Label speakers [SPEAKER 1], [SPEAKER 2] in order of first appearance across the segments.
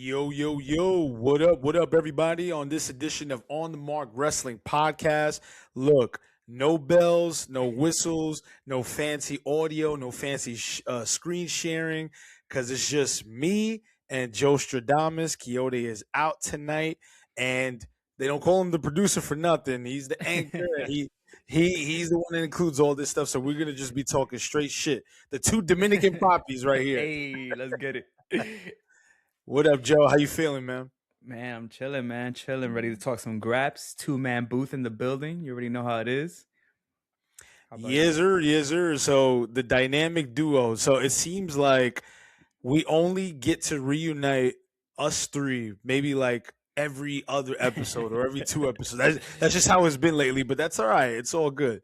[SPEAKER 1] Yo, yo, yo, what up, everybody, on this edition of On the Mark Wrestling Podcast. Look, no bells, no whistles, no fancy audio, no fancy screen sharing, because it's just me and JoeStradamus. Quixote is out tonight, and they don't call him the producer for nothing. He's the anchor, and he's the one that includes all this stuff, so we're going to just be talking straight shit. The two Dominican poppies right here.
[SPEAKER 2] Hey, let's get it.
[SPEAKER 1] What up, Joe? How you feeling, man?
[SPEAKER 2] Man, I'm chilling, man. Chilling, ready to talk some graps. Two-man booth in the building. You already know how it is. How about
[SPEAKER 1] Yes, sir. Yes, sir. So the dynamic duo. So it seems like we only get to reunite us three, maybe like every other episode or every two episodes. That's just how it's been lately, but that's all right. It's all good.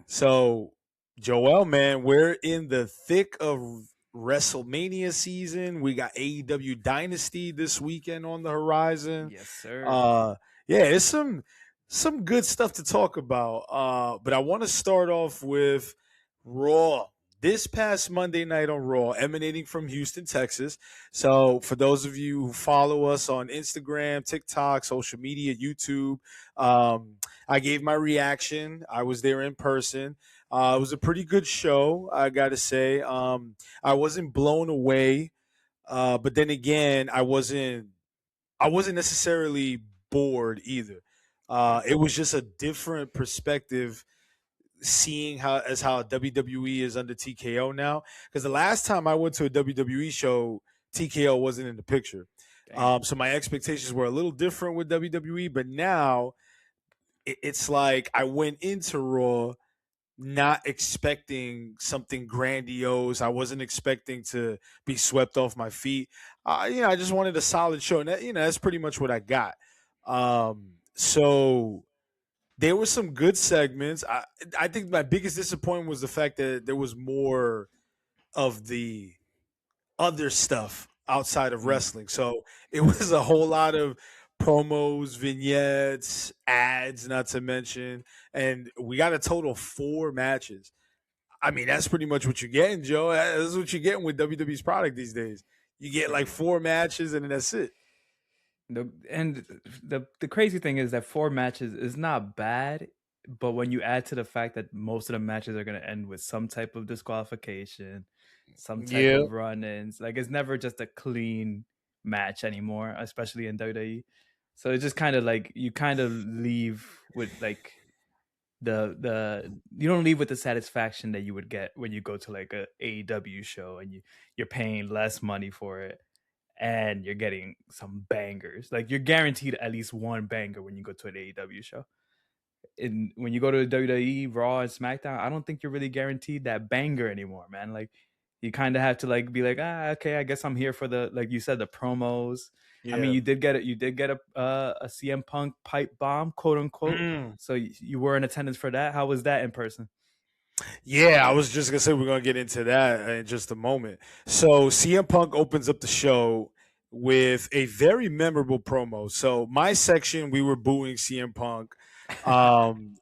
[SPEAKER 1] So, Joel, man, we're in the thick of WrestleMania season. We got AEW Dynasty this weekend on the horizon.
[SPEAKER 2] Yes, sir.
[SPEAKER 1] Yeah, it's some good stuff to talk about. But I want to start off with Raw. This past Monday night on Raw, emanating from Houston, Texas. So, for those of you who follow us on Instagram, TikTok, social media, YouTube, I gave my reaction. I was there in person. It was a pretty good show, I got to say. I wasn't blown away, but then again, I wasn't necessarily bored either. It was just a different perspective seeing how WWE is under TKO now. Because the last time I went to a WWE show, TKO wasn't in the picture. So my expectations were a little different with WWE, but now it's like I went into Raw not expecting something grandiose. I wasn't expecting to be swept off my feet. I just wanted a solid show, and that's pretty much what I got. So there were some good segments. I think my biggest disappointment was the fact that there was more of the other stuff outside of wrestling. So it was a whole lot of promos, vignettes, ads, not to mention, and we got a total 4 matches. I mean, that's pretty much what you're getting, Joe. That's what you're getting with WWE's product these days. You get like 4 matches, and then that's it.
[SPEAKER 2] The crazy thing is that 4 matches is not bad, but when you add to the fact that most of the matches are going to end with some type of disqualification, some type
[SPEAKER 1] Yeah,
[SPEAKER 2] of run-ins, like it's never just a clean match anymore, especially in WWE. So it's just kind of like you kind of leave with like the you don't leave with the satisfaction that you would get when you go to like a AEW show and you're paying less money for it and you're getting some bangers. Like you're guaranteed at least one banger when you go to an AEW show. And when you go to WWE, Raw, and SmackDown, I don't think you're really guaranteed that banger anymore, man. Like you kind of have to like be like, okay, I guess I'm here for the, like you said, the promos. I mean,
[SPEAKER 1] yeah.
[SPEAKER 2] you did get it. You did get a CM Punk pipe bomb, quote unquote.
[SPEAKER 1] Mm.
[SPEAKER 2] So you were in attendance for that. How was that in person?
[SPEAKER 1] Yeah, I was just gonna say we're gonna get into that in just a moment. So CM Punk opens up the show with a very memorable promo. So my section, we were booing CM Punk, um,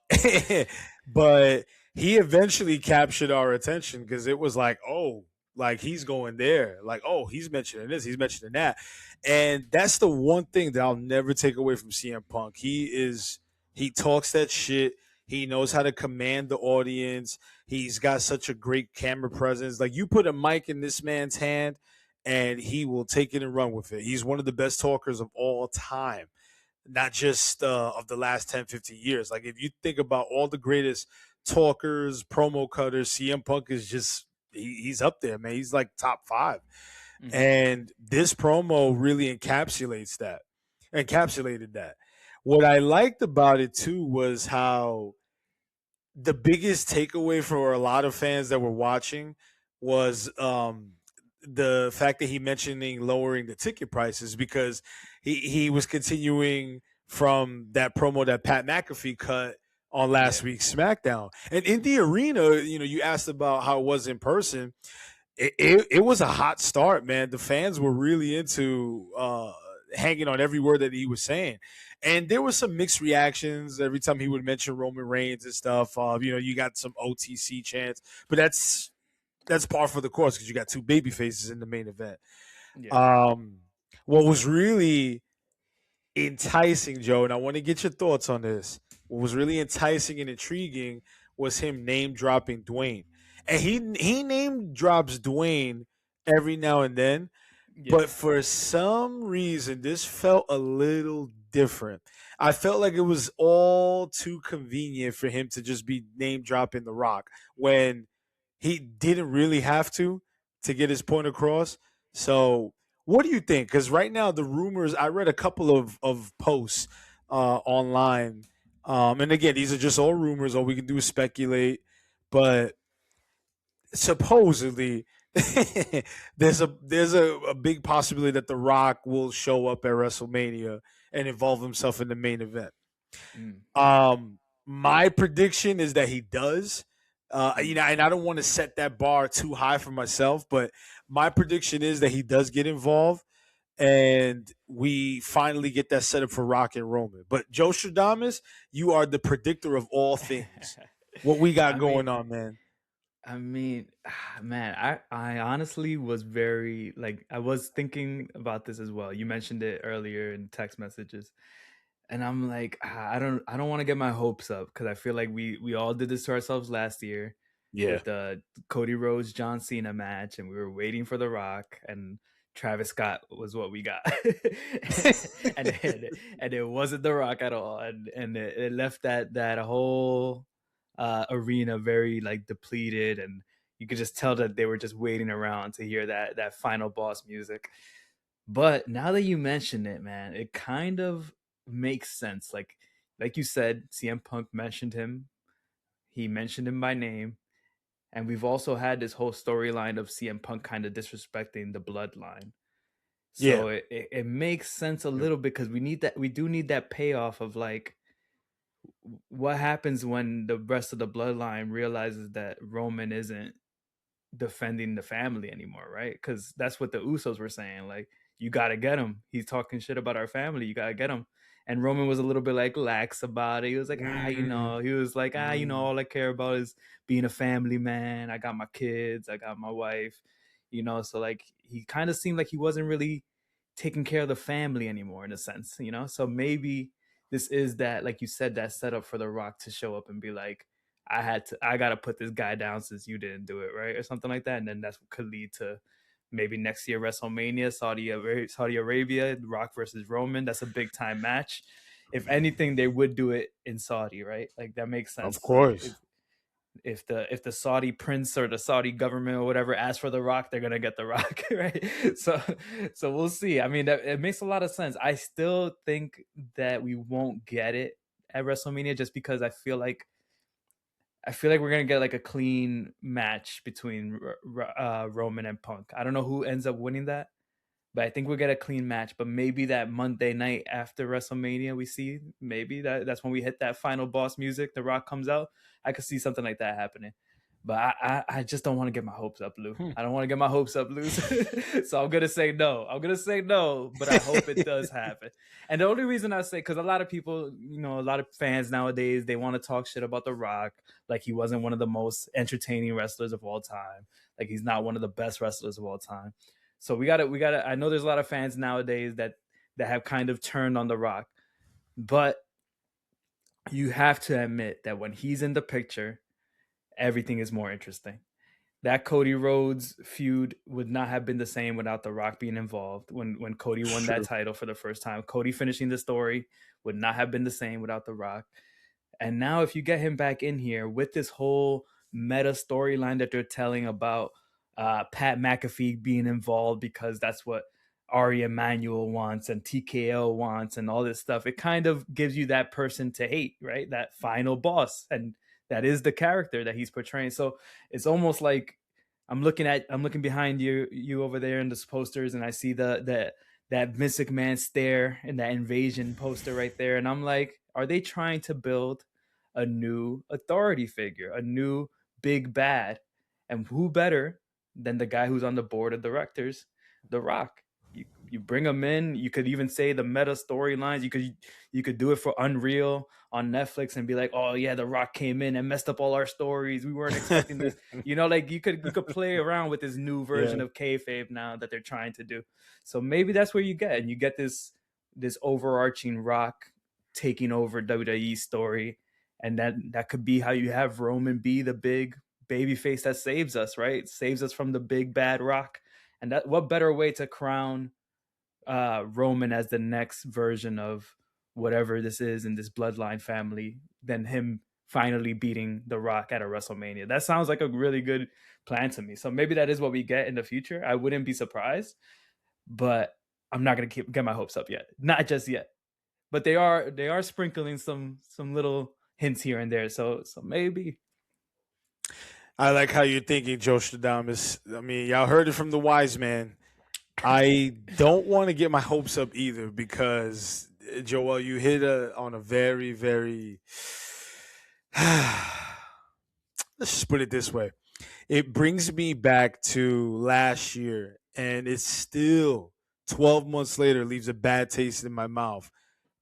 [SPEAKER 1] but he eventually captured our attention because it was like, oh, like he's going there, like oh, he's mentioning this, he's mentioning that, and that's the one thing that I'll never take away from CM Punk. He talks that shit. He knows how to command the audience. He's got such a great camera presence. Like you put a mic in this man's hand and he will take it and run with it. He's one of the best talkers of all time, not just of the last 10, 15 years. Like if you think about all the greatest talkers, promo cutters, CM Punk is just, he's up there, man. He's like top 5.
[SPEAKER 2] Mm-hmm.
[SPEAKER 1] And this promo really encapsulated that. What I liked about it too was how the biggest takeaway for a lot of fans that were watching was the fact that he mentioning lowering the ticket prices because he was continuing from that promo that Pat McAfee cut on last week's SmackDown. And in the arena, you asked about how it was in person. It was a hot start, man. The fans were really into hanging on every word that he was saying. And there were some mixed reactions every time he would mention Roman Reigns and stuff. You got some OTC chants, but that's par for the course because you got two baby faces in the main event.
[SPEAKER 2] Yeah.
[SPEAKER 1] what was really enticing, Joe, and I want to get your thoughts on this. What was really enticing and intriguing was him name dropping Dwayne, and he name drops Dwayne every now and then,
[SPEAKER 2] Yeah.
[SPEAKER 1] but for some reason this felt a little different. I felt like it was all too convenient for him to just be name dropping The Rock when he didn't really have to get his point across. So, what do you think? Because right now the rumors, I read a couple of posts online, and again, these are just all rumors. All we can do is speculate, but supposedly there's a big possibility that The Rock will show up at WrestleMania and involve himself in the main event.
[SPEAKER 2] Mm,
[SPEAKER 1] My prediction is that he does.
[SPEAKER 2] mm.
[SPEAKER 1] And I don't want to set that bar too high for myself, but my prediction is that he does get involved, and we finally get that set up for Rock and Roman. But Joe Stradamus, you are the predictor of all things. What we got
[SPEAKER 2] I mean,
[SPEAKER 1] going on, man?
[SPEAKER 2] man, I honestly was very like I was thinking about this as well. You mentioned it earlier in text messages, and I'm like, I don't want to get my hopes up because I feel like we all did this to ourselves last year
[SPEAKER 1] Yeah,
[SPEAKER 2] with the Cody Rhodes John Cena match, and we were waiting for The Rock, and Travis Scott was what we got, and it wasn't The Rock at all, and it left that whole arena very like depleted, and you could just tell that they were just waiting around to hear that final boss music. But now that you mention it, man, it kind of makes sense. Like you said, CM Punk mentioned him. He mentioned him by name. And we've also had this whole storyline of CM Punk kind of disrespecting the bloodline.
[SPEAKER 1] yeah,
[SPEAKER 2] So it makes sense a little bit because we do need that payoff of like what happens when the rest of the bloodline realizes that Roman isn't defending the family anymore, right? Because that's what the Usos were saying. Like, you gotta get him. He's talking shit about our family. You gotta get him. And Roman was a little bit like lax about it. He was like,
[SPEAKER 1] mm,
[SPEAKER 2] he was like,
[SPEAKER 1] mm.
[SPEAKER 2] all I care about is being a family man. I got my kids. I got my wife. So like he kind of seemed like he wasn't really taking care of the family anymore in a sense. So maybe this is that, like you said, that setup for The Rock to show up and be like, I gotta put this guy down since you didn't do it, right? Or something like that. And then that's what could lead to maybe next year WrestleMania, Saudi Arabia, Rock versus Roman. That's a big time match. If anything, they would do it in Saudi, right? Like that makes
[SPEAKER 1] Of
[SPEAKER 2] sense. Like
[SPEAKER 1] course.
[SPEAKER 2] if the Saudi prince or the Saudi government or whatever asks for The Rock, they're gonna get The Rock, right? So we'll see. I mean, it makes a lot of sense. I still think that we won't get it at WrestleMania just because I feel like we're gonna get like a clean match between Roman and Punk. I don't know who ends up winning that, but I think we'll get a clean match. But maybe that Monday night after WrestleMania, we see maybe that's when we hit that final boss music. The Rock comes out. I could see something like that happening. But I just don't want to get my hopes up, Lou.
[SPEAKER 1] Hmm.
[SPEAKER 2] I don't want to get my hopes up, Lou. So I'm gonna say no. I'm gonna say no, but I hope it does happen. And the only reason I say, because a lot of people, a lot of fans nowadays, they want to talk shit about The Rock, like he wasn't one of the most entertaining wrestlers of all time, like he's not one of the best wrestlers of all time. So we gotta. I know there's a lot of fans nowadays that have kind of turned on The Rock, but you have to admit that when he's in the picture, everything is more interesting. That Cody Rhodes feud would not have been the same without The Rock being involved. When Cody won that
[SPEAKER 1] True.
[SPEAKER 2] title for the first time, Cody finishing the story would not have been the same without The Rock. And now, if you get him back in here with this whole meta storyline that they're telling about Pat McAfee being involved because that's what Ari Emanuel wants and TKO wants and all this stuff, it kind of gives you that person to hate, right? That final boss. And that is the character that he's portraying. So it's almost like I'm looking behind you over there in the posters, and I see that Vince McMahon stare and that invasion poster right there. And I'm like, are they trying to build a new authority figure, a new big bad? And who better than the guy who's on the board of directors, The Rock? you bring them in. You could even say the meta storylines. You could do it for Unreal on Netflix and be like, oh yeah, The Rock came in and messed up all our stories. We weren't expecting this. Like you could play around with this new version
[SPEAKER 1] Yeah.
[SPEAKER 2] of kayfabe now that they're trying to do. So maybe that's where you get this overarching Rock taking over WWE story, and that could be how you have Roman be the big baby face that saves us, right? Saves us from the big bad Rock. And that, what better way to crown Roman as the next version of whatever this is in this bloodline family than him finally beating The Rock at a WrestleMania? That sounds like a really good plan to me. So maybe that is what we get in the future. I wouldn't be surprised, but I'm not gonna get my hopes up yet. Not just yet. But they are sprinkling some little hints here and there. So maybe.
[SPEAKER 1] I like how you're thinking, JoeStradamus. I mean, y'all heard it from the wise man. I don't want to get my hopes up either because, Joel, you hit on a very, very. Let's just put it this way. It brings me back to last year, and it's still 12 months later leaves a bad taste in my mouth.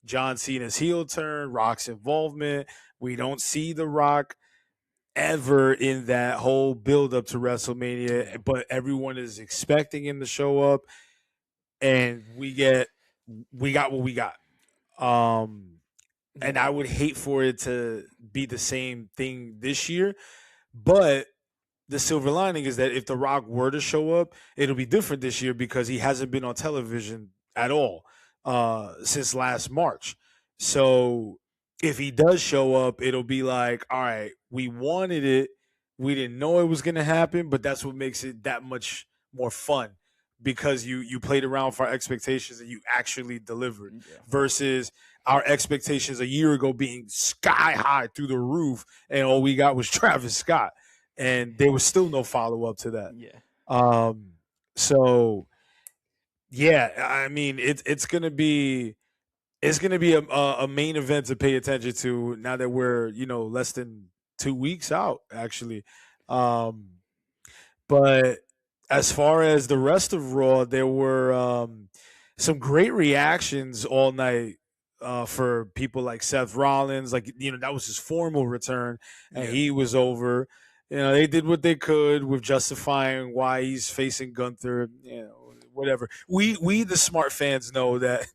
[SPEAKER 1] John Cena's heel turn, Rock's involvement. We don't see The Rock ever in that whole build up to WrestleMania, but everyone is expecting him to show up, and we got what we got. And I would hate for it to be the same thing this year, but the silver lining is that if The Rock were to show up, it'll be different this year because he hasn't been on television at all since last March. So if he does show up, it'll be like, all right, we wanted it. We didn't know it was going to happen, but that's what makes it that much more fun because you played around for our expectations and you actually delivered versus our expectations a year ago being sky high through the roof and all we got was Travis Scott. And there was still no follow up to that.
[SPEAKER 2] Yeah.
[SPEAKER 1] So yeah, I mean it's gonna be a main event to pay attention to now that we're less than 2 weeks out actually. But as far as the rest of Raw, there were some great reactions all night for people like Seth Rollins. Like, that was his formal return, and he was over. They did what they could with justifying why he's facing Gunther. Whatever. We the smart fans know that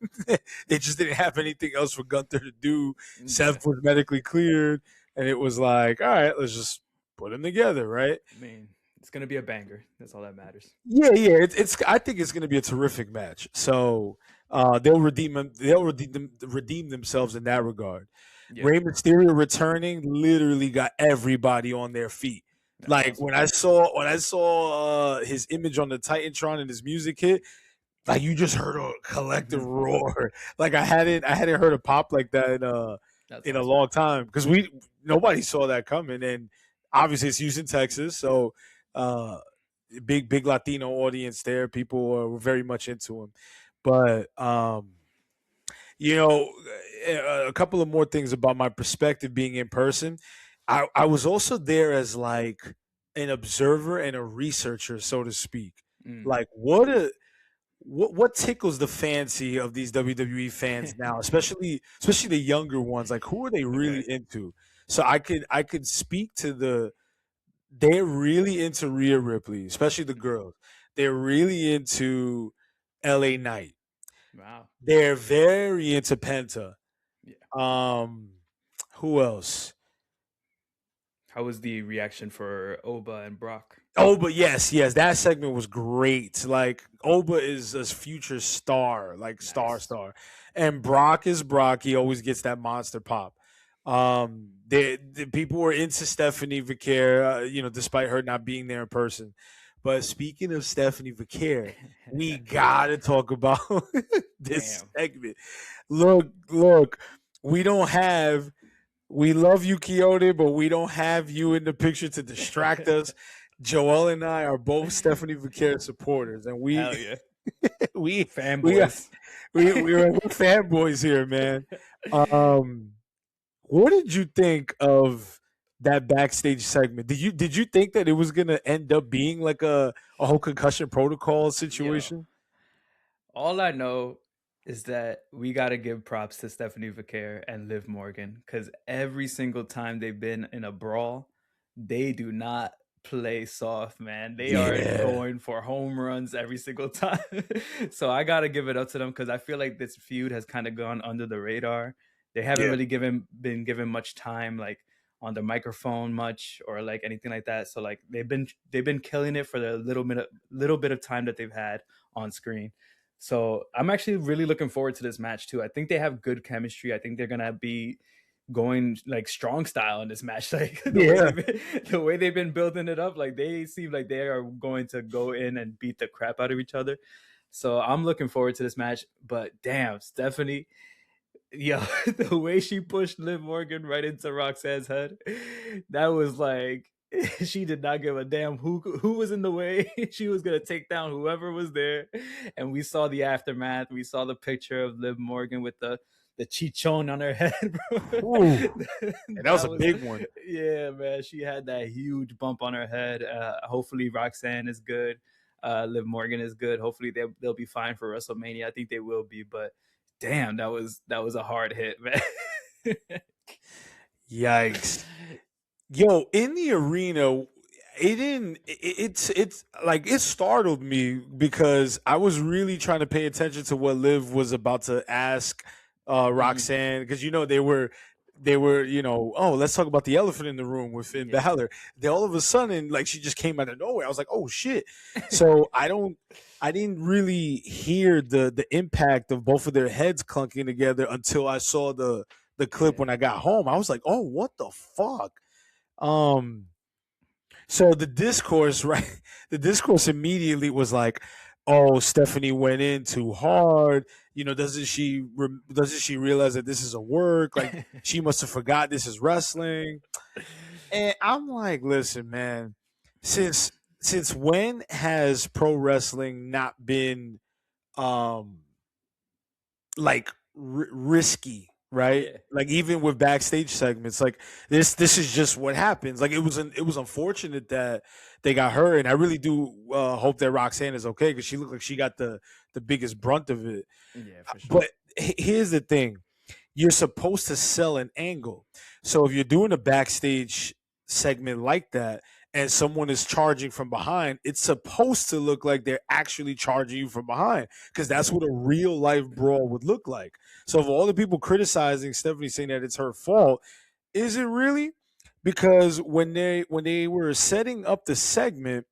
[SPEAKER 1] they just didn't have anything else for Gunther to do. Seth was medically cleared, and it was like, all right, let's just put them together, right?
[SPEAKER 2] I mean, it's gonna be a banger. That's all that matters.
[SPEAKER 1] Yeah. It's. I think it's going to be a terrific match. So they'll redeem themselves in that regard.
[SPEAKER 2] Yeah.
[SPEAKER 1] Rey Mysterio returning literally got everybody on their feet.
[SPEAKER 2] That's
[SPEAKER 1] like
[SPEAKER 2] awesome.
[SPEAKER 1] when I saw his image on the Titantron and his music hit, like you just heard a collective roar. Like I hadn't heard a pop like that in a long time because nobody saw that coming, and obviously it's Houston, Texas, so big Latino audience there. People were very much into him, but a couple of more things about my perspective being in person. I was also there as like an observer and a researcher, so to speak. Like what tickles the fancy of these WWE fans now, especially the younger ones? Like who are they really into? So I could speak to they're really into Rhea Ripley, especially the girls. They're really into LA Knight.
[SPEAKER 2] Wow.
[SPEAKER 1] They're very into Penta.
[SPEAKER 2] Yeah.
[SPEAKER 1] Who else?
[SPEAKER 2] How was the reaction for Oba and Brock?
[SPEAKER 1] Oba, yes, that segment was great. Like Oba is a future star, like
[SPEAKER 2] Nice.
[SPEAKER 1] star, and Brock is Brock. He always gets that monster pop. The people were into Stephanie Vaquer, despite her not being there in person. But speaking of Stephanie Vaquer, we gotta talk about this segment. Look, we don't have. We love you, Quixote, but we don't have you in the picture to distract us. Joel and I are both Stephanie Vaquer supporters, and we
[SPEAKER 2] Hell yeah.
[SPEAKER 1] we
[SPEAKER 2] fanboys.
[SPEAKER 1] We're fanboys here, man. What did you think of that backstage segment? Did you think that it was gonna end up being like a whole concussion protocol situation?
[SPEAKER 2] All I know is that we got to give props to Stephanie Vaquer and Liv Morgan because every single time they've been in a brawl, they do not play soft, man. They are
[SPEAKER 1] Yeah.
[SPEAKER 2] going for home runs every single time. So I got to give it up to them because I feel like this feud has kind of gone under the radar. They haven't
[SPEAKER 1] Yeah.
[SPEAKER 2] really been given much time, like on the microphone much or like anything like that. So like they've been killing it for the little bit of time that they've had on screen. So I'm actually really looking forward to this match too. I think they have good chemistry. I think they're gonna be going like strong style in this match. Like
[SPEAKER 1] Yeah.
[SPEAKER 2] the way they've been building it up, like they seem like they are going to go in and beat the crap out of each other. So I'm looking forward to this match. But damn, Stephanie, yeah, the way she pushed Liv Morgan right into Roxanne's head, that was like she did not give a damn who was in the way. She was gonna take down whoever was there, and we saw the aftermath. We saw the picture of Liv Morgan with the chichon on her head, bro.
[SPEAKER 1] Ooh. And that was
[SPEAKER 2] That
[SPEAKER 1] a
[SPEAKER 2] was,
[SPEAKER 1] big one.
[SPEAKER 2] yeah, man. She had that huge bump on her head. Hopefully, Roxanne is good. Liv Morgan is good. Hopefully, they'll be fine for WrestleMania. I think they will be, but damn, that was a hard hit, man.
[SPEAKER 1] Yikes. Yo, in the arena, it didn't. It's like it startled me because I was really trying to pay attention to what Liv was about to ask
[SPEAKER 2] Mm,
[SPEAKER 1] Roxanne because they were oh, let's talk about the elephant in the room with Finn
[SPEAKER 2] yeah.
[SPEAKER 1] Balor. Then all of a sudden, like she just came out of nowhere. I was like, oh shit. So I didn't really hear the impact of both of their heads clunking together until I saw the clip
[SPEAKER 2] Yeah.
[SPEAKER 1] when I got home. I was like, oh, what the fuck. Um, so the discourse, right? The discourse immediately was like, "Oh, Stephanie went in too hard. Doesn't she realize that this is a work? Like she must have forgot this is wrestling." And I'm like, "Listen, man. Since since when has pro wrestling not been um like risky, right?
[SPEAKER 2] Yeah.
[SPEAKER 1] Like even with backstage segments, like this is just what happens. Like it was unfortunate that they got her, and I really do hope that Roxanne is okay because she looked like she got the biggest brunt of it.
[SPEAKER 2] Yeah, for sure.
[SPEAKER 1] But here's the thing: you're supposed to sell an angle. So if you're doing a backstage segment like that and someone is charging from behind, it's supposed to look like they're actually charging you from behind because that's
[SPEAKER 2] Yeah.
[SPEAKER 1] what a real life brawl would look like. So of all the people criticizing Stephanie saying that it's her fault, is it really? Because when they were setting up the segment,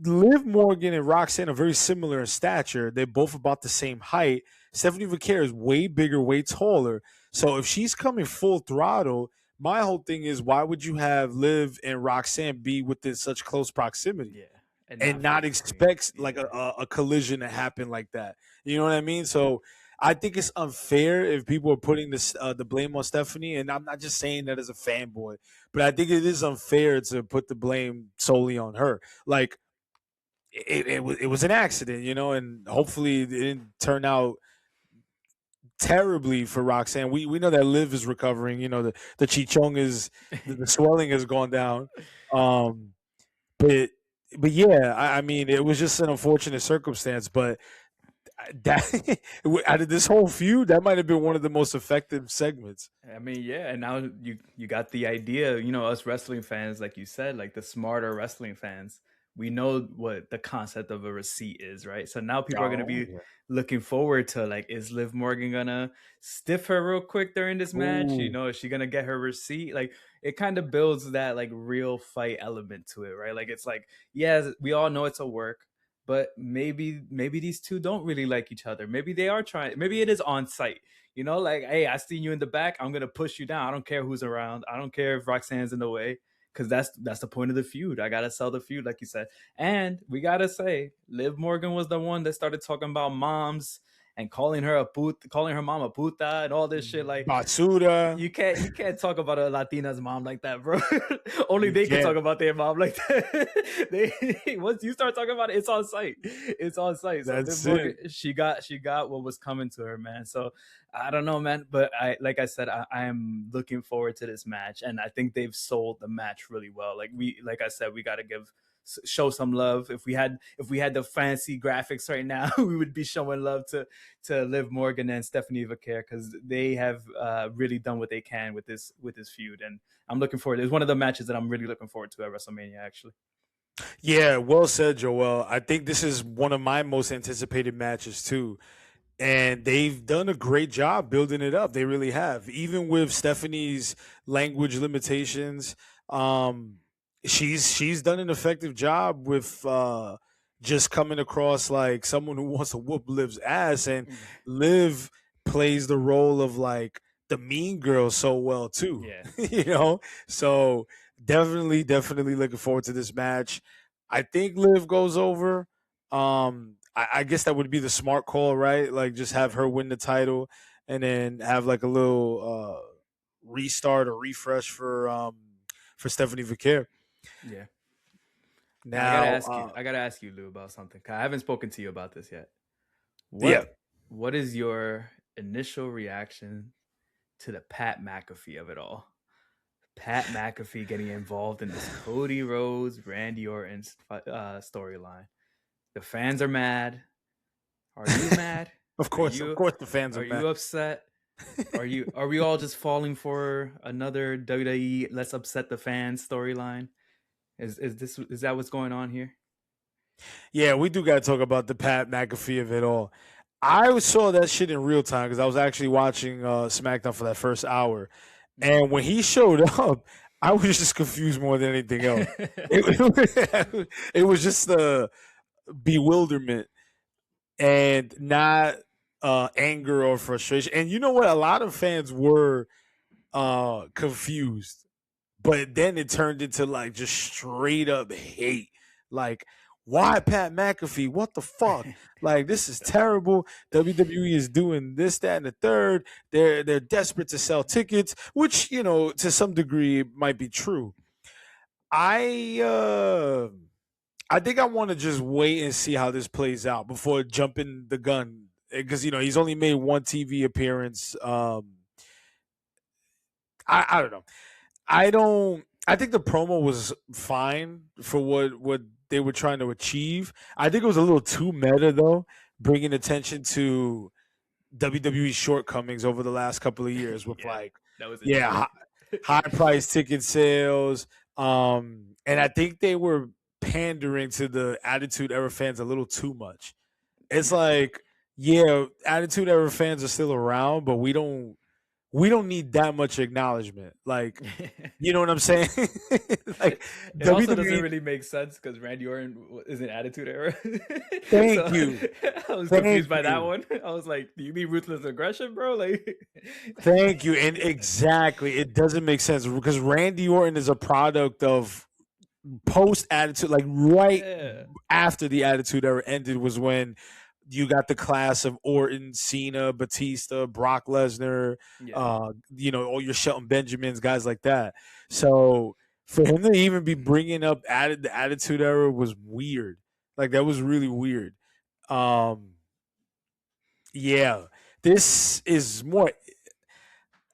[SPEAKER 1] Liv Morgan and Roxanne are very similar in stature. They're both about the same height. Stephanie Vaquer is way bigger, way taller. So if she's coming full throttle, my whole thing is why would you have Liv and Roxanne be within such close proximity
[SPEAKER 2] Yeah. And
[SPEAKER 1] and
[SPEAKER 2] not
[SPEAKER 1] not
[SPEAKER 2] physically.
[SPEAKER 1] expect like
[SPEAKER 2] Yeah.
[SPEAKER 1] a collision to happen like that? You know what I mean? So I think it's unfair if people are putting the blame on Stephanie, and I'm not just saying that as a fanboy, but I think it is unfair to put the blame solely on her. Like it was an accident, and hopefully it didn't turn out terribly for Roxanne. We know that Liv is recovering. The chichong is the swelling has gone down. Um, but but yeah, I mean it was just an unfortunate circumstance. But that out of this whole feud, that might have been one of the most effective segments.
[SPEAKER 2] I mean, yeah, and now you got the idea, us wrestling fans, like you said, like the smarter wrestling fans, we know what the concept of a receipt is, right? So now people are gonna
[SPEAKER 1] Oh
[SPEAKER 2] be
[SPEAKER 1] yeah.
[SPEAKER 2] looking forward to like, is Liv Morgan gonna stiff her real quick during this match?
[SPEAKER 1] Ooh.
[SPEAKER 2] Is she gonna get her receipt? Like it kind of builds that like real fight element to it, right? Like it's like, yeah, we all know it's a work, but maybe these two don't really like each other. Maybe they are trying, maybe it is on site, like, hey, I seen you in the back. I'm gonna push you down. I don't care who's around. I don't care if Roxanne's in the way, because that's the point of the feud. I gotta sell the feud, like you said. And we gotta say, Liv Morgan was the one that started talking about moms and calling her mom a puta and all this shit. Like
[SPEAKER 1] Basura.
[SPEAKER 2] you can't talk about a Latina's mom like that, bro. Only
[SPEAKER 1] You
[SPEAKER 2] they can
[SPEAKER 1] can't.
[SPEAKER 2] talk about their mom like that. They once you start talking about it, it's on site. It's on site. So Liv
[SPEAKER 1] That's it.
[SPEAKER 2] Morgan, she got what was coming to her, man. So I don't know, man. But like I said, I am looking forward to this match, and I think they've sold the match really well. Like I said, we got to give show some love. If we had the fancy graphics right now, we would be showing love to Liv Morgan and Stephanie Vaquer, because they have really done what they can with this feud, and I'm looking forward. It's one of the matches that I'm really looking forward to at WrestleMania, actually.
[SPEAKER 1] Yeah, well said, Joel. I think this is one of my most anticipated matches too. And they've done a great job building it up. They really have. Even with Stephanie's language limitations, um, she's done an effective job with just coming across like someone who wants to whoop Liv's ass, and Liv plays the role of like the mean girl so well too.
[SPEAKER 2] Yeah.
[SPEAKER 1] You know, so definitely looking forward to this match. I think Liv goes over. I guess that would be the smart call, right? Like just have her win the title and then have like a little restart or refresh for Stephanie Vaquer.
[SPEAKER 2] Yeah. Now,
[SPEAKER 1] Now,
[SPEAKER 2] I gotta ask you, Lou, about something. I haven't spoken to you about this yet.
[SPEAKER 1] Yeah.
[SPEAKER 2] What is your initial reaction to the Pat McAfee of it all? Pat McAfee getting involved in this Cody Rhodes, Randy Orton storyline. The fans are mad. Are you mad?
[SPEAKER 1] Of course the fans are mad.
[SPEAKER 2] Are you upset? Are we all just falling for another WWE let's upset the fans storyline? Is that what's going on here?
[SPEAKER 1] Yeah, we do got to talk about the Pat McAfee of it all. I saw that shit in real time because I was actually watching SmackDown for that first hour. And when he showed up, I was just confused more than anything else. It was just the bewilderment and not anger or frustration. And you know what? A lot of fans were confused, but then it turned into like just straight up hate. Like, why Pat McAfee? What the fuck? Like, this is terrible. WWE is doing this, that, and the third. They're desperate to sell tickets, which, you know, to some degree might be true. I think I want to just wait and see how this plays out before jumping the gun, because you know he's only made one TV appearance. I don't know. I think the promo was fine for what they were trying to achieve. I think it was a little too meta though, bringing attention to WWE's shortcomings over the last couple of years with
[SPEAKER 2] that was
[SPEAKER 1] high price ticket sales. And I think they were pandering to the Attitude Era fans a little too much. It's like, yeah, Attitude Era fans are still around, but we don't need that much acknowledgement. Like, you know what I'm saying? Like,
[SPEAKER 2] it also doesn't really make sense because Randy Orton is an Attitude Era.
[SPEAKER 1] Thank you.
[SPEAKER 2] I was confused by that one. I was like, "Do you mean ruthless aggression, bro?" Like,
[SPEAKER 1] thank you. And exactly, it doesn't make sense because Randy Orton is a product of post Attitude, like after the Attitude Era ended was when you got the class of Orton, Cena, Batista, Brock Lesnar, you know, all your Shelton Benjamins, guys like that. So for him to even be bringing up the Attitude Era was weird. Like, that was really weird. Yeah, this is more.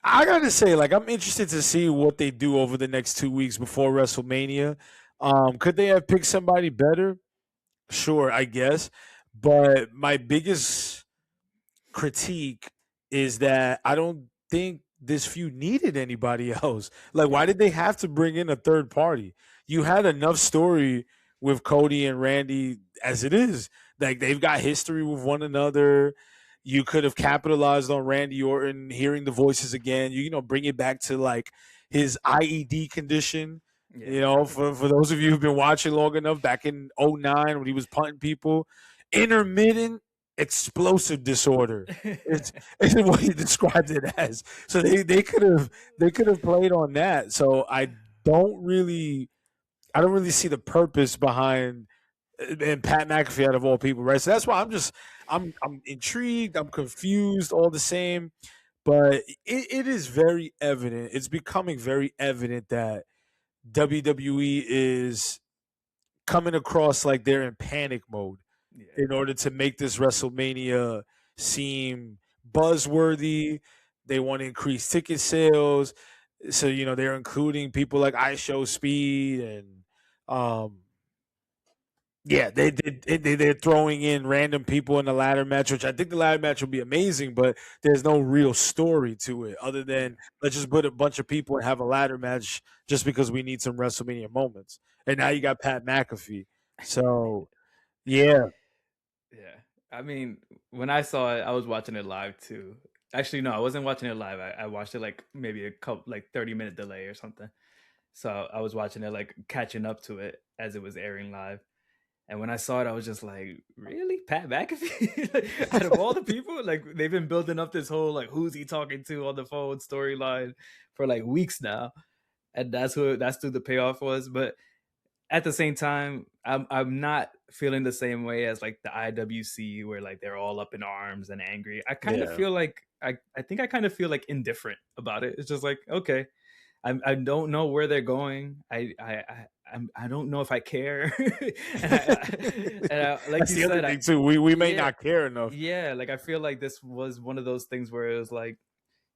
[SPEAKER 1] I gotta say, like, I'm interested to see what they do over the next 2 weeks before WrestleMania. Could they have picked somebody better? Sure, I guess. But my biggest critique is that I don't think this feud needed anybody else. Like, why did they have to bring in a third party? You had enough story with Cody and Randy as it is. Like, they've got history with one another. You could have capitalized on Randy Orton hearing the voices again. You know, bring it back to like his IED condition. Yeah. You know, for those of you who've been watching long enough, back in 2009 when he was punting people, intermittent explosive disorder is what he described it as. So they could have played on that. So I don't really see the purpose behind and Pat McAfee out of all people, right? So that's why I'm intrigued, I'm confused all the same. But it is very evident. It's becoming very evident that WWE is coming across like they're in panic mode in order to make this WrestleMania seem buzzworthy. They want to increase ticket sales. So, you know, they're including people like IShow Speed and Yeah, they're throwing in random people in the ladder match, which I think the ladder match will be amazing, but there's no real story to it other than let's just put a bunch of people and have a ladder match just because we need some WrestleMania moments. And now you got Pat McAfee. So yeah,
[SPEAKER 2] Yeah. I mean, when I saw it, I was watching it live too. Actually, no, I wasn't watching it live. I watched it like maybe a couple, like 30-minute delay or something. So I was watching it, like catching up to it as it was airing live. And when I saw it, I was just like, really? Pat McAfee? Like, out of all the people, like they've been building up this whole like who's he talking to on the phone storyline for like weeks now. And that's who the payoff was. But at the same time, I'm not feeling the same way as like the IWC where like they're all up in arms and angry. I kind of
[SPEAKER 1] yeah.
[SPEAKER 2] feel like I think I kind of feel like indifferent about it. It's just like, okay, I don't know where they're going. I don't know if I care. Like
[SPEAKER 1] That's
[SPEAKER 2] you
[SPEAKER 1] the other
[SPEAKER 2] said,
[SPEAKER 1] thing too. We may
[SPEAKER 2] yeah,
[SPEAKER 1] not care enough.
[SPEAKER 2] yeah. Like I feel like this was one of those things where it was like,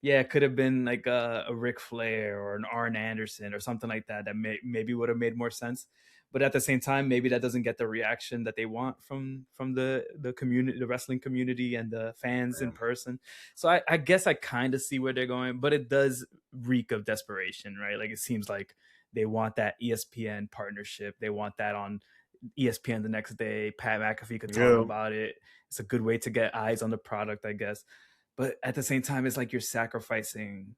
[SPEAKER 2] yeah, it could have been like a Ric Flair or an Arn Anderson or something like that. That maybe would have made more sense. But at the same time, maybe that doesn't get the reaction that they want from the community, the wrestling community, and the fans in person. So I guess I kind of see where they're going, but it does reek of desperation, right? Like it seems like they want that ESPN partnership. They want that on ESPN the next day. Pat McAfee could talk
[SPEAKER 1] Yeah.
[SPEAKER 2] about it. It's a good way to get eyes on the product, I guess. But at the same time, it's like you're sacrificing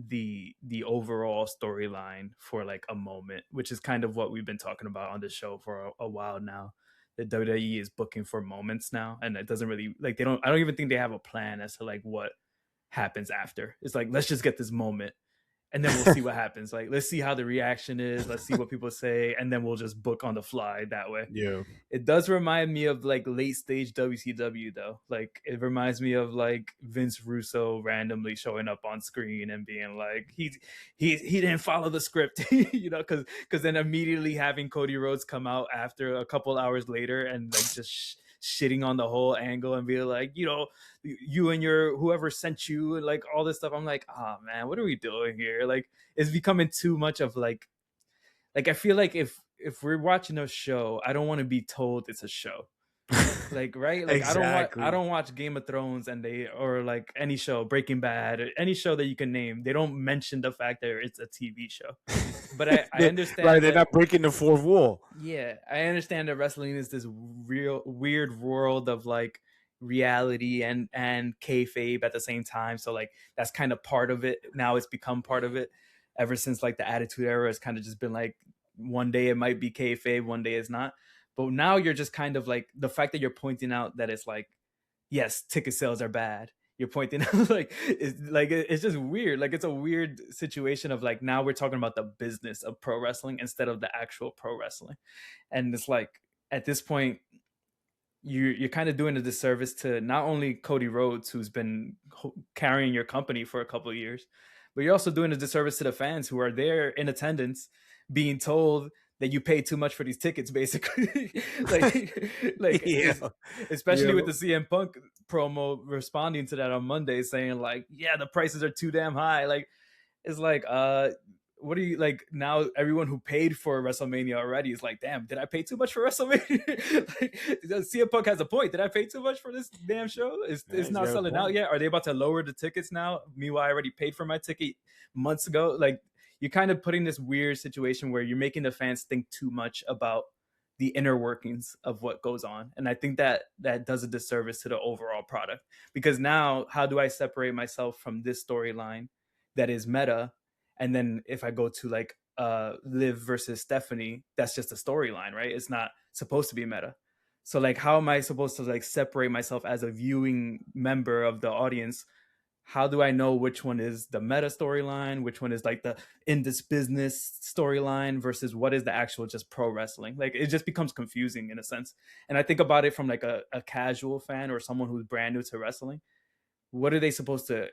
[SPEAKER 2] the overall storyline for like a moment, which is kind of what we've been talking about on the show for a while now. The WWE is booking for moments now, and it doesn't really like they don't. I don't even think they have a plan as to like what happens after. It's like let's just get this moment and then we'll see what happens. Like, let's see how the reaction is. Let's see what people say, and then we'll just book on the fly that way.
[SPEAKER 1] Yeah.
[SPEAKER 2] It does remind me of like late stage WCW though. Like, it reminds me of like Vince Russo randomly showing up on screen and being like, he didn't follow the script, you know, because then immediately having Cody Rhodes come out after a couple hours later and like just shitting on the whole angle and be like, you know, you and your whoever sent you and like all this stuff. I'm like, oh man, what are we doing here? Like, it's becoming too much of like I feel like if we're watching a show, I don't want to be told it's a show. Like, right? Like I
[SPEAKER 1] Exactly.
[SPEAKER 2] don't watch Game of Thrones and they or like any show, Breaking Bad, or any show that you can name. They don't mention the fact that it's a TV show. But I
[SPEAKER 1] Right,
[SPEAKER 2] understand
[SPEAKER 1] they're
[SPEAKER 2] that.
[SPEAKER 1] not breaking the fourth wall.
[SPEAKER 2] Yeah, I understand that wrestling is this real weird world of like reality and kayfabe at the same time. So like that's kind of part of it. Now it's become part of it. Ever since like the Attitude Era, it's kind of just been like one day it might be kayfabe, one day it's not. But now you're just kind of like the fact that you're pointing out that it's like, yes, ticket sales are bad. You're pointing out it's just weird. Like it's a weird situation of like now we're talking about the business of pro wrestling instead of the actual pro wrestling. And it's like at this point you're kind of doing a disservice to not only Cody Rhodes, who's been carrying your company for a couple of years, but you're also doing a disservice to the fans who are there in attendance, being told that you pay too much for these tickets, basically.
[SPEAKER 1] Yeah.
[SPEAKER 2] Especially
[SPEAKER 1] Yeah.
[SPEAKER 2] with the CM Punk promo responding to that on Monday, saying like, "Yeah, the prices are too damn high." Like, it's like, what are you like now? Everyone who paid for WrestleMania already is like, damn, did I pay too much for WrestleMania? Like, CM Punk has a point. Did I pay too much for this damn show?
[SPEAKER 1] Yeah,
[SPEAKER 2] It's
[SPEAKER 1] he's
[SPEAKER 2] not
[SPEAKER 1] got a
[SPEAKER 2] selling out
[SPEAKER 1] point.
[SPEAKER 2] yet. Are they about to lower the tickets now? Meanwhile, I already paid for my ticket months ago. Like, you're kind of putting this weird situation where you're making the fans think too much about the inner workings of what goes on, and I think that does a disservice to the overall product. Because now, how do I separate myself from this storyline that is meta, and then if I go to like Liv versus Stephanie, that's just a storyline, right? It's not supposed to be meta. So like, how am I supposed to like separate myself as a viewing member of the audience? How do I know which one is the meta storyline, which one is like the in this business storyline versus what is the actual just pro wrestling? Like, it just becomes confusing in a sense. And I think about it from like a casual fan or someone who's brand new to wrestling. What are they supposed to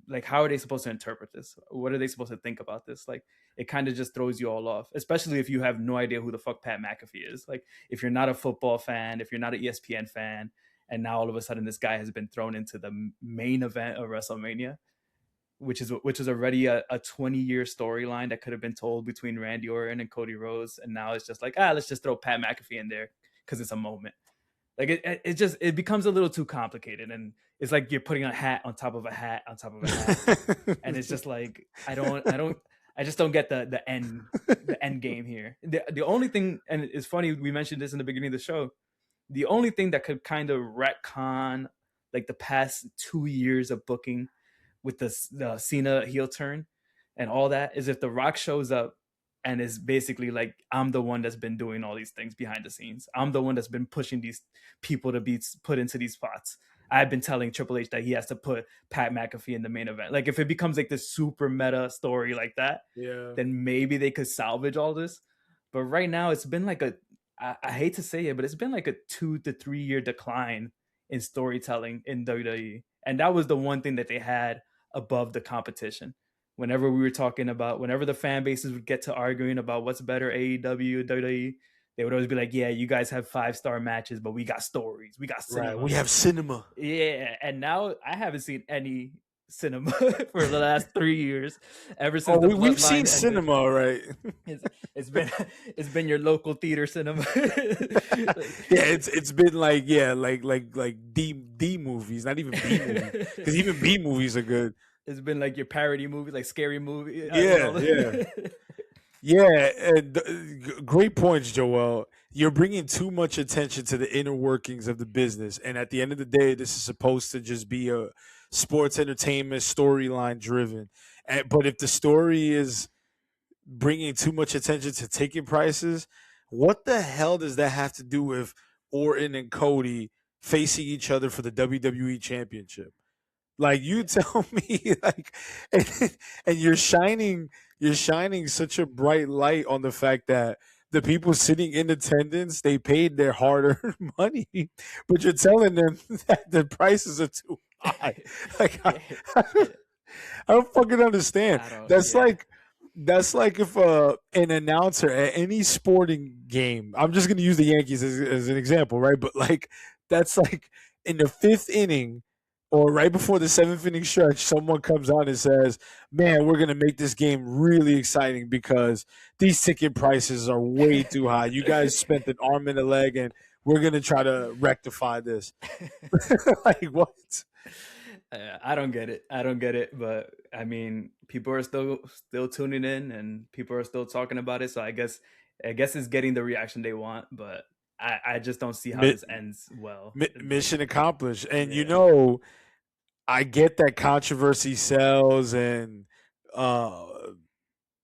[SPEAKER 2] like? How are they supposed to interpret this? What are they supposed to think about this? Like, it kind of just throws you all off, especially if you have no idea who the fuck Pat McAfee is. Like, if you're not a football fan, if you're not an ESPN fan, and now all of a sudden this guy has been thrown into the main event of WrestleMania, which is already a 20-year storyline that could have been told between Randy Orton and Cody Rhodes, and now it's just like, let's just throw Pat McAfee in there because it's a moment. Like it becomes a little too complicated, and it's like you're putting a hat on top of a hat on top of a hat, and it's just like I just don't get the end game here. The only thing, and it's funny we mentioned this in the beginning of the show, the only thing that could kind of retcon like the past 2 years of booking with the Cena heel turn and all that is if The Rock shows up and is basically like, I'm the one that's been doing all these things behind the scenes. I'm the one that's been pushing these people to be put into these spots. I've been telling Triple H that he has to put Pat McAfee in the main event. Like if it becomes like this super meta story like that, then maybe they could salvage all this. But right now it's been like I hate to say it, but it's been like a 2 to 3 year decline in storytelling in WWE. And that was the one thing that they had above the competition. Whenever we were talking about, whenever the fan bases would get to arguing about what's better, AEW, WWE, they would always be like, yeah, you guys have 5-star matches, but we got stories. We got cinema.
[SPEAKER 1] Right. We have cinema.
[SPEAKER 2] Yeah. And now I haven't seen any cinema for the last 3 years. Ever since
[SPEAKER 1] we've seen cinema, right?
[SPEAKER 2] It's been your local theater cinema.
[SPEAKER 1] It's been like D movies, not even B movies, because even B movies are good.
[SPEAKER 2] It's been like your parody movie, like scary movie.
[SPEAKER 1] Great points, Joel. You're bringing too much attention to the inner workings of the business, and at the end of the day, this is supposed to just be a sports entertainment storyline driven. But if the story is bringing too much attention to ticket prices, what the hell does that have to do with Orton and Cody facing each other for the WWE Championship? Like, you tell me, like, and you're shining such a bright light on the fact that the people sitting in attendance, they paid their hard-earned money, but you're telling them that the prices are too high. Like, I don't fucking understand. That's like if an announcer at any sporting game, I'm just going to use the Yankees as an example, right? But like, that's like in the 5th inning or right before the 7th inning stretch, someone comes on and says, man, we're going to make this game really exciting because these ticket prices are way too high. You guys spent an arm and a leg, and we're going to try to rectify this. Like, what?
[SPEAKER 2] I don't get it. But I mean, people are still tuning in, and people are still talking about it. So I guess it's getting the reaction they want. But I just don't see how this ends well.
[SPEAKER 1] Mission accomplished. And I get that controversy sells, and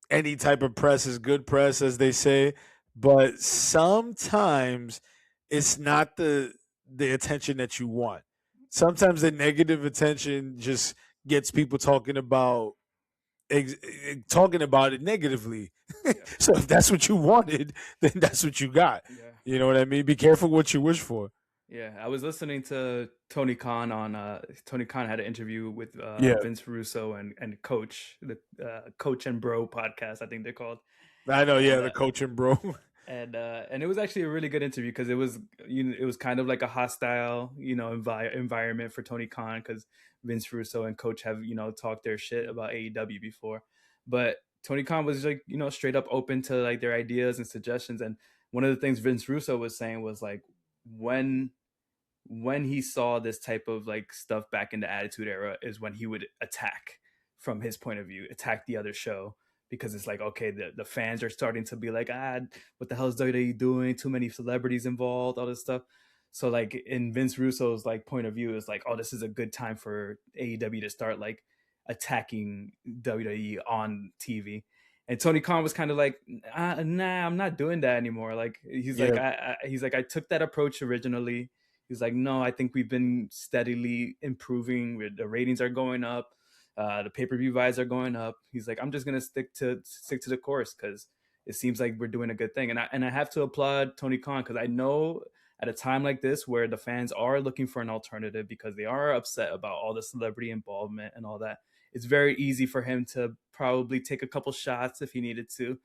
[SPEAKER 1] any type of press is good press, as they say. But sometimes it's not the attention that you want. Sometimes the negative attention just gets people talking about it negatively. Yeah. So if that's what you wanted, then that's what you got. Yeah. You know what I mean? Be careful what you wish for.
[SPEAKER 2] Yeah, I was listening to Tony Khan on Tony Khan had an interview with Vince Russo and Coach, the Coach and Bro podcast, I think they're called.
[SPEAKER 1] I know, the Coach and Bro.
[SPEAKER 2] And it was actually a really good interview because it was kind of like a hostile environment for Tony Khan because Vince Russo and Coach have talked their shit about AEW before, but Tony Khan was like straight up open to like their ideas and suggestions. And one of the things Vince Russo was saying was like when he saw this type of like stuff back in the Attitude Era is when he would attack from his point of view, attack the other show. Because it's like, okay, the fans are starting to be like, what the hell is WWE doing? Too many celebrities involved, all this stuff. So like in Vince Russo's like point of view is like, oh, this is a good time for AEW to start like attacking WWE on TV. And Tony Khan was kind of like, nah, I'm not doing that anymore. Like he's like, I took that approach originally. He's like, no, I think we've been steadily improving. The ratings are going up. The pay-per-view buys are going up. He's like, I'm just gonna stick to the course because it seems like we're doing a good thing. And I have to applaud Tony Khan because I know at a time like this where the fans are looking for an alternative because they are upset about all the celebrity involvement and all that. It's very easy for him to probably take a couple shots if he needed to,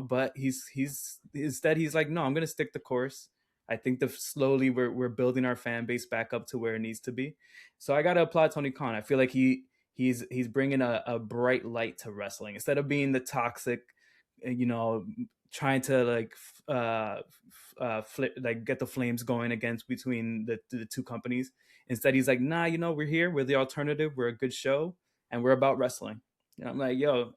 [SPEAKER 2] But he's instead he's like, no, I'm gonna stick the course. I think slowly we're building our fan base back up to where it needs to be. So I gotta applaud Tony Khan. I feel like he's bringing a bright light to wrestling instead of being the toxic, trying to like like get the flames going against between the two companies. Instead, he's like, nah, we're here, we're the alternative, we're a good show, and we're about wrestling. And I'm like, yo,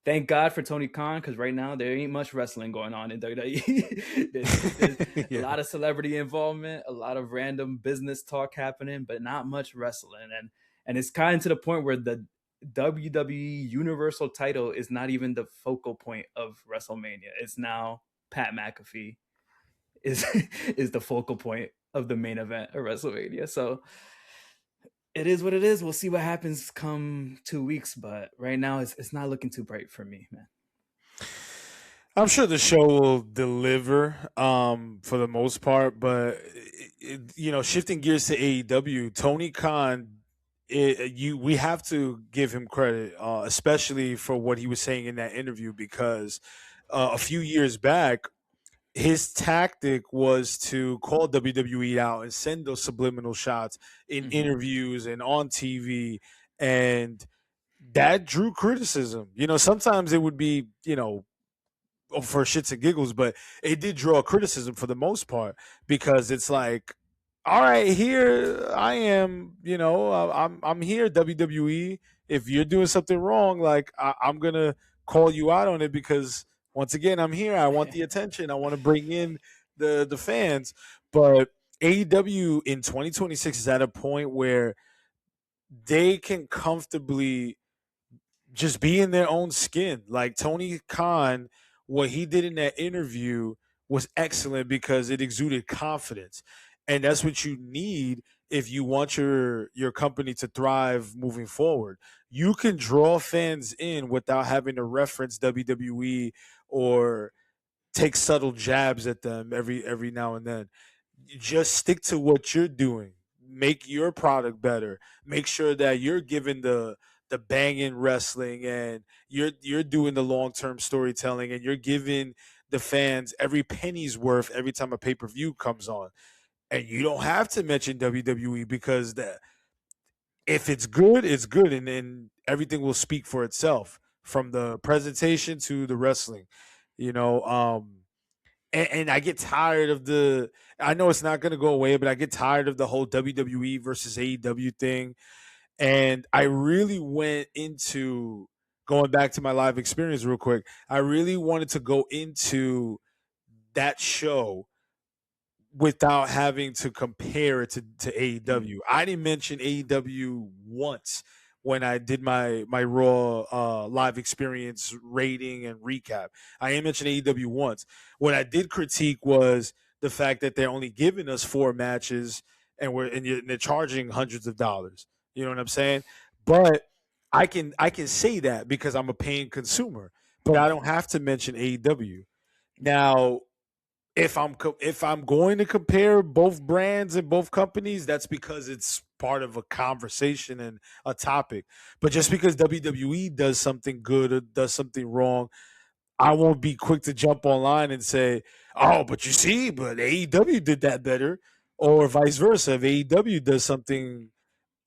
[SPEAKER 2] thank God for Tony Khan, because right now there ain't much wrestling going on in WWE. there's a
[SPEAKER 1] Yeah.
[SPEAKER 2] lot of celebrity involvement, a lot of random business talk happening, but not much wrestling. And it's kind of to the point where the WWE Universal title is not even the focal point of WrestleMania. It's now Pat McAfee is is the focal point of the main event of WrestleMania. So it is what it is. We'll see what happens come 2 weeks, but right now it's not looking too bright for me, man.
[SPEAKER 1] I'm sure the show will deliver for the most part, but shifting gears to AEW, Tony Khan, we have to give him credit, especially for what he was saying in that interview, because a few years back, his tactic was to call WWE out and send those subliminal shots in interviews and on TV, and that drew criticism. Sometimes it would be, for shits and giggles, but it did draw criticism for the most part, because it's like, all right, here I am, I'm here, WWE. If you're doing something wrong, like I'm gonna call you out on it, because once again, I'm here. I want the attention. I want to bring in the fans. But AEW in 2026 is at a point where they can comfortably just be in their own skin. Like Tony Khan, what he did in that interview was excellent, because it exuded confidence. And that's what you need if you want your company to thrive moving forward. You can draw fans in without having to reference WWE or take subtle jabs at them every now and then. You just stick to what you're doing. Make your product better. Make sure that you're giving the banging wrestling, and you're doing the long-term storytelling, and you're giving the fans every penny's worth every time a pay-per-view comes on. And you don't have to mention WWE, because if it's good, it's good, and then everything will speak for itself, from the presentation to the wrestling. You know, and I get tired of the. I know it's not going to go away, but I get tired of the whole WWE versus AEW thing. And I really went into, going back to my live experience real quick. I really wanted to go into that show without having to compare it to AEW. I didn't mention AEW once when I did my Raw live experience rating and recap. I didn't mention AEW once. What I did critique was the fact that they're only giving us 4 matches, and they're charging hundreds of dollars. You know what I'm saying? But I can say that because I'm a paying consumer, but I
[SPEAKER 2] Yeah,
[SPEAKER 1] don't have to mention AEW. Now, if I'm going to compare both brands and both companies, that's because it's part of a conversation and a topic. But just because WWE does something good or does something wrong, I won't be quick to jump online and say, "Oh, but you see, but AEW did that better," or vice versa. If AEW does something,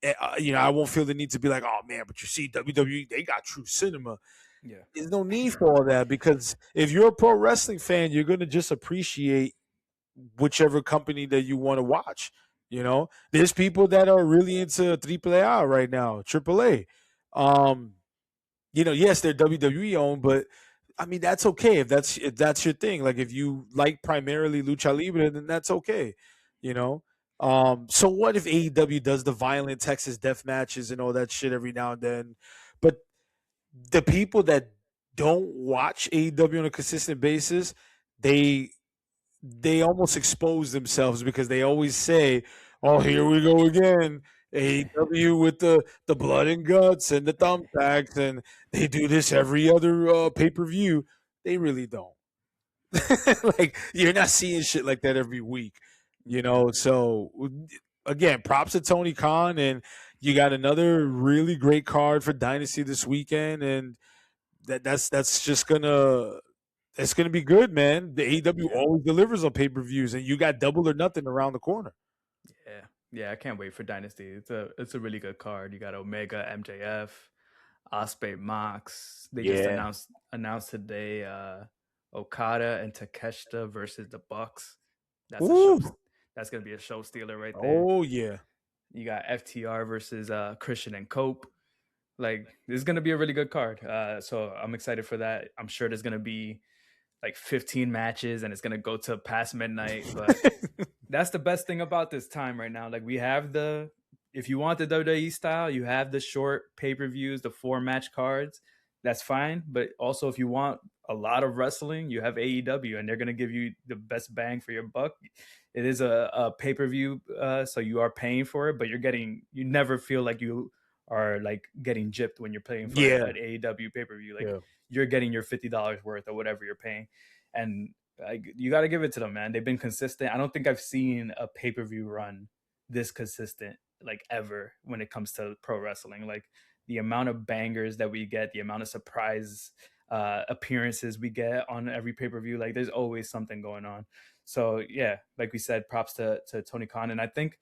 [SPEAKER 1] I won't feel the need to be like, "Oh man, but you see, WWE, they got true cinema."
[SPEAKER 2] yeah,
[SPEAKER 1] There's no need for all that, because if you're a pro wrestling fan, you're gonna just appreciate whichever company that you want to watch. There's people that are really into AAA right now, AAA. Um, yes, they're WWE owned, but I mean that's okay if that's your thing. Like if you like primarily lucha libre, then that's okay. You know. So what if AEW does the violent Texas death matches and all that shit every now and then? But the people that don't watch AEW on a consistent basis, they they almost expose themselves, because they always say, "Oh, here we go again." AEW with the blood and guts and the thumbtacks, and they do this every other pay per view. They really don't. Like you're not seeing shit like that every week, So again, props to Tony Khan, and you got another really great card for Dynasty this weekend, and that's just gonna it's gonna be good, man. The AEW
[SPEAKER 2] yeah,
[SPEAKER 1] always delivers on pay per views, and you got Double or Nothing around the corner.
[SPEAKER 2] yeah, yeah. I can't wait for Dynasty. It's a really good card. You got Omega, MJF, Osprey, Mox. They just
[SPEAKER 1] Yeah,
[SPEAKER 2] announced today. Okada and Takeshita versus the Bucks. That's a show.
[SPEAKER 1] Ooh.
[SPEAKER 2] That's gonna be a show stealer right there.
[SPEAKER 1] Oh yeah.
[SPEAKER 2] You got FTR versus Christian and Cope. Like this is gonna be a really good card. So I'm excited for that. I'm sure there's gonna be like 15 matches and it's gonna go to past midnight. But that's the best thing about this time right now. Like we have if you want the WWE style, you have the short pay-per-views, the 4-match cards. That's fine. But also if you want a lot of wrestling, you have AEW and they're gonna give you the best bang for your buck. It is a pay-per-view, so you are paying for it, but you never feel like you are like getting gypped when you're paying for an AEW pay-per-view. Like you're getting your $50 worth or whatever you're paying. And you got to give it to them, man. They've been consistent. I don't think I've seen a pay-per-view run this consistent like ever when it comes to pro wrestling. Like the amount of bangers that we get, the amount of surprise appearances we get on every pay-per-view, like there's always something going on. So yeah, like we said, props to Tony Khan. And I think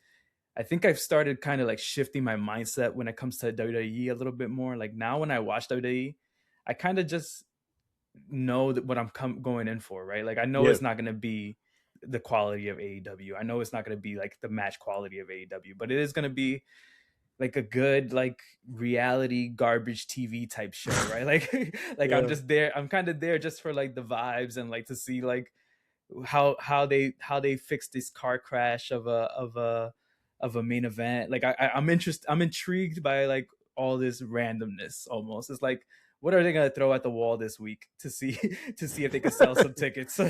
[SPEAKER 2] I've started kind of like shifting my mindset when it comes to WWE a little bit more. Like now when I watch WWE, I kind of just know that what I'm going in for, right? Like I know it's not going to be the quality of AEW. I know it's not going to be like the match quality of AEW, but it is going to be like a good like reality garbage TV type show, right? Like I'm just there. I'm kind of there just for like the vibes and like to see like how they fix this car crash of a main event. Like I'm interested. I'm intrigued by like all this randomness. Almost, it's like, what are they gonna throw at the wall this week to see if they can sell some tickets?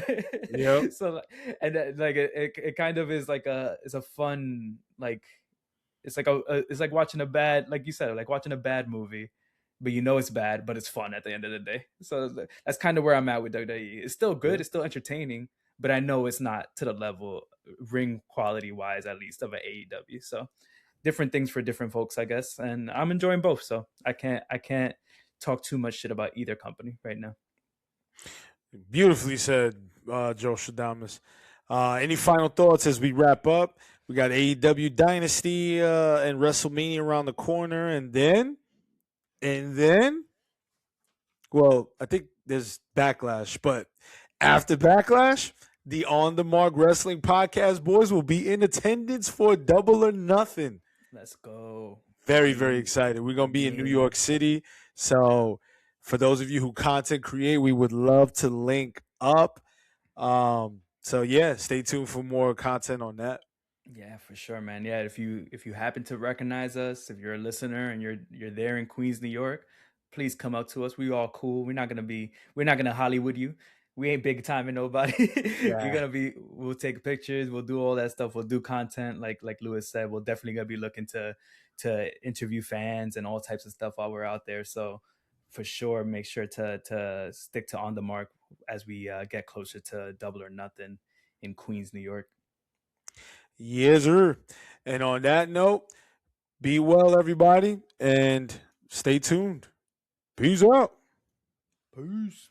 [SPEAKER 1] Yep.
[SPEAKER 2] So and like it kind of is like it's a fun like it's like watching a bad, like you said, like watching a bad movie, but you know it's bad, but it's fun at the end of the day. So that's kind of where I'm at with WWE. It's still good, it's still entertaining, but I know it's not to the level ring quality wise, at least, of an AEW. So different things for different folks, I guess, and I'm enjoying both. So I can't talk too much shit about either company right now.
[SPEAKER 1] Beautifully said, JoeStradamus. Any final thoughts as we wrap up? We got AEW Dynasty and WrestleMania around the corner, and then, well, I think there's Backlash, but after Backlash, the On the Mark Wrestling Podcast boys will be in attendance for Double or Nothing.
[SPEAKER 2] Let's go.
[SPEAKER 1] Very, very excited. We're going to be in New York City. So for those of you who content create, we would love to link up. So yeah, stay tuned for more content on that.
[SPEAKER 2] Yeah, for sure, man. Yeah, if you happen to recognize us, if you're a listener and you're there in Queens, New York, please come up to us. We all cool. We're not gonna Hollywood you. We ain't big time in nobody. We'll take pictures, we'll do all that stuff, we'll do content like Lewis said. We'll definitely gonna be looking to interview fans and all types of stuff while we're out there. So for sure, make sure to stick to On the Mark as we get closer to Double or Nothing in Queens, New York.
[SPEAKER 1] Yes, sir. And on that note, be well, everybody, and stay tuned. Peace out.
[SPEAKER 2] Peace.